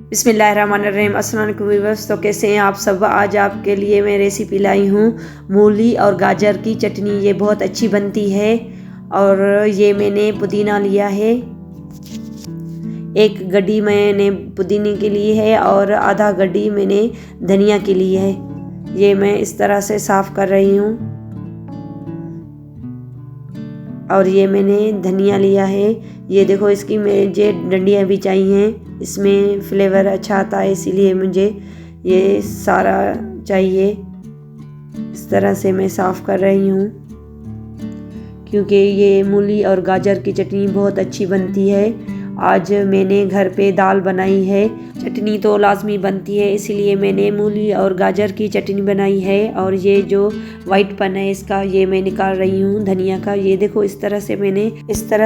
बिस्मिल्लाहिर्रहमानिर्रहीम। अस्सलाम वालेकुम व्यूअर्स, तो कैसे हैं आप सब। आज आपके लिए मैं रेसिपी लाई हूँ मूली और गाजर की चटनी। ये बहुत अच्छी बनती है और ये मैंने पुदीना लिया है। एक गड्डी मैंने पुदीने के लिए है और आधा गड्डी मैंने धनिया के लिए है। ये मैं इस तरह से साफ़ कर रही हूँ और ये मैंने धनिया लिया है। ये देखो, इसकी मुझे डंडियाँ भी चाहिए, इसमें फ्लेवर अच्छा आता है, इसीलिए मुझे ये सारा चाहिए। इस तरह से मैं साफ़ कर रही हूँ क्योंकि ये मूली और गाजर की चटनी बहुत अच्छी बनती है। आज मैंने घर पे दाल बनाई है, चटनी तो लाजमी बनती है, इसीलिए मैंने मूली और गाजर की चटनी बनाई है। और ये जो वाइट पन है इसका, ये मैं निकाल रही हूँ धनिया का। ये देखो, इस तरह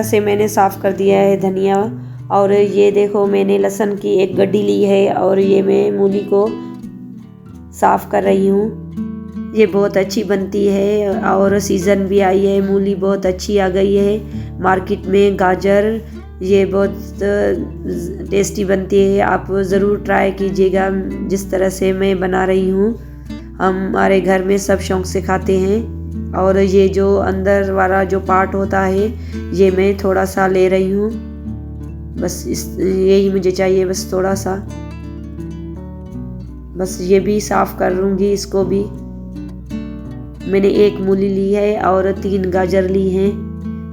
से मैंने साफ़ कर दिया है धनिया। और ये देखो, मैंने लहसुन की एक गड्डी ली है और ये मैं मूली को साफ़ कर रही हूँ। ये बहुत अच्छी बनती है और सीज़न भी आई है, मूली बहुत अच्छी आ गई है मार्केट में। गाजर ये बहुत टेस्टी बनती है, आप ज़रूर ट्राई कीजिएगा जिस तरह से मैं बना रही हूँ। हमारे घर में सब शौक़ से खाते हैं। और ये जो अंदर वाला जो पार्ट होता है ये मैं थोड़ा सा ले रही हूँ, बस यही मुझे चाहिए, बस थोड़ा सा। बस ये भी साफ़ कर लूँगी इसको भी। मैंने एक मूली ली है और 3 गाजर ली हैं।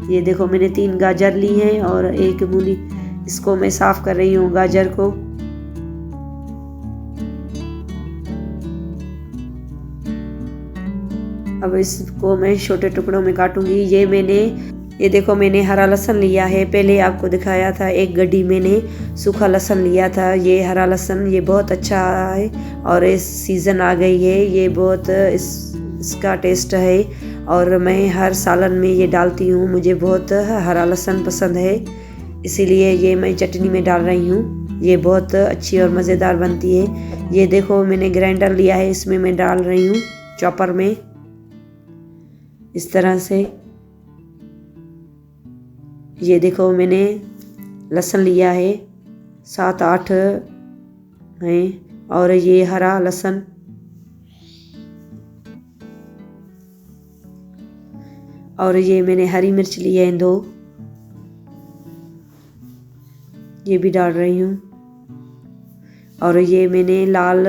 ये देखो, मैंने 3 गाजर ली हैं और एक मूली। इसको मैं साफ़ कर रही हूँ गाजर को। अब इसको मैं छोटे टुकड़ों में काटूंगी। ये देखो, मैंने हरा लहसुन लिया है, पहले आपको दिखाया था। एक गड्डी मैंने सूखा लहसुन लिया था। ये हरा लहसुन ये बहुत अच्छा है और इस सीज़न आ गई है, ये बहुत इसका टेस्ट है और मैं हर सालन में ये डालती हूँ। मुझे बहुत हरा लहसुन पसंद है, इसीलिए ये मैं चटनी में डाल रही हूँ। ये बहुत अच्छी और मज़ेदार बनती है। ये देखो, मैंने ग्राइंडर लिया है, इसमें मैं डाल रही हूँ चॉपर में इस तरह से। ये देखो, मैंने लहसुन लिया है 7-8 हैं और ये हरा लहसुन। और ये मैंने हरी मिर्च ली है 2, ये भी डाल रही हूँ। और ये मैंने लाल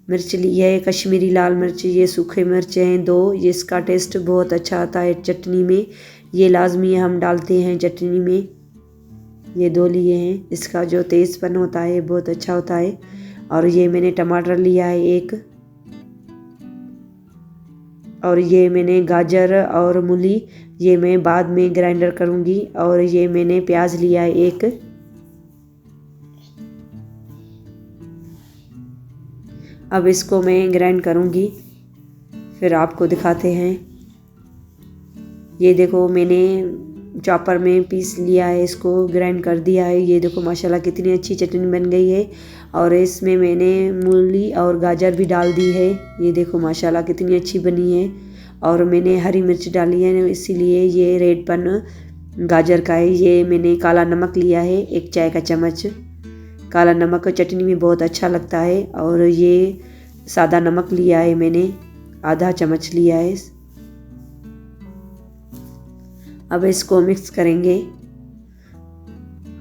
मिर्च ली है, कश्मीरी लाल मिर्च। ये सूखे मिर्च हैं 2, ये इसका टेस्ट बहुत अच्छा आता है चटनी में, ये लाजमी हम डालते हैं चटनी में। ये 2 लिए हैं, इसका जो तेज़पन होता है बहुत अच्छा होता है। और ये मैंने टमाटर लिया है 1। और ये मैंने गाजर और मूली ये मैं बाद में ग्राइंडर करूँगी। और ये मैंने प्याज लिया है 1। अब इसको मैं ग्राइंड करूँगी, फिर आपको दिखाते हैं। ये देखो, मैंने चॉपर में पीस लिया है, इसको ग्राइंड कर दिया है। ये देखो, माशाल्लाह कितनी अच्छी चटनी बन गई है। और इसमें मैंने मूली और गाजर भी डाल दी है। ये देखो, माशाल्लाह कितनी अच्छी बनी है। और मैंने हरी मिर्च डाली है, इसीलिए ये रेडपन गाजर का है। ये मैंने काला नमक लिया है 1 चाय का चम्मच। काला नमक चटनी में बहुत अच्छा लगता है। और ये सादा नमक लिया है मैंने, आधा चम्मच लिया है। अब इसको मिक्स करेंगे,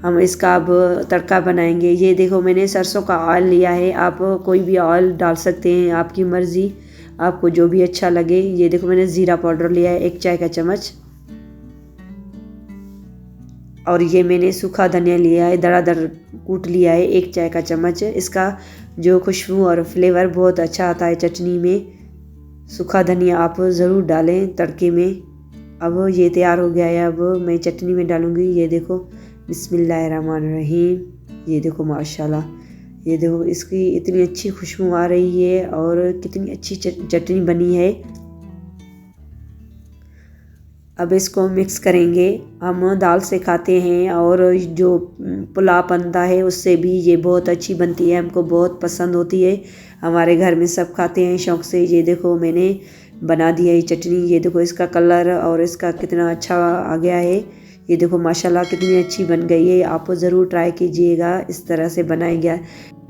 हम इसका अब तड़का बनाएंगे। ये देखो, मैंने सरसों का ऑयल लिया है, आप कोई भी ऑयल डाल सकते हैं, आपकी मर्ज़ी, आपको जो भी अच्छा लगे। ये देखो, मैंने ज़ीरा पाउडर लिया है 1 चाय का चम्मच। और ये मैंने सूखा धनिया लिया है, दरदर कूट लिया है 1 चाय का चम्मच। इसका जो खुशबू और फ्लेवर बहुत अच्छा आता है चटनी में। सूखा धनिया आप ज़रूर डालें तड़के में। अब ये तैयार हो गया है, अब मैं चटनी में डालूँगी। ये देखो, बिस्मिल्लाहिर्रहमानिर्रहीम। ये देखो, माशाल्लाह, ये देखो, इसकी इतनी अच्छी खुशबू आ रही है और कितनी अच्छी चटनी बनी है। अब इसको मिक्स करेंगे। हम दाल से खाते हैं और जो पुलाव बनता है उससे भी ये बहुत अच्छी बनती है, हमको बहुत पसंद होती है। हमारे घर में सब खाते हैं शौक़ से। ये देखो, मैंने बना दिया ये चटनी। ये देखो, इसका कलर और इसका कितना अच्छा आ गया है। ये देखो, माशाल्लाह कितनी अच्छी बन गई है। आप ज़रूर ट्राई कीजिएगा, इस तरह से बनाया गया।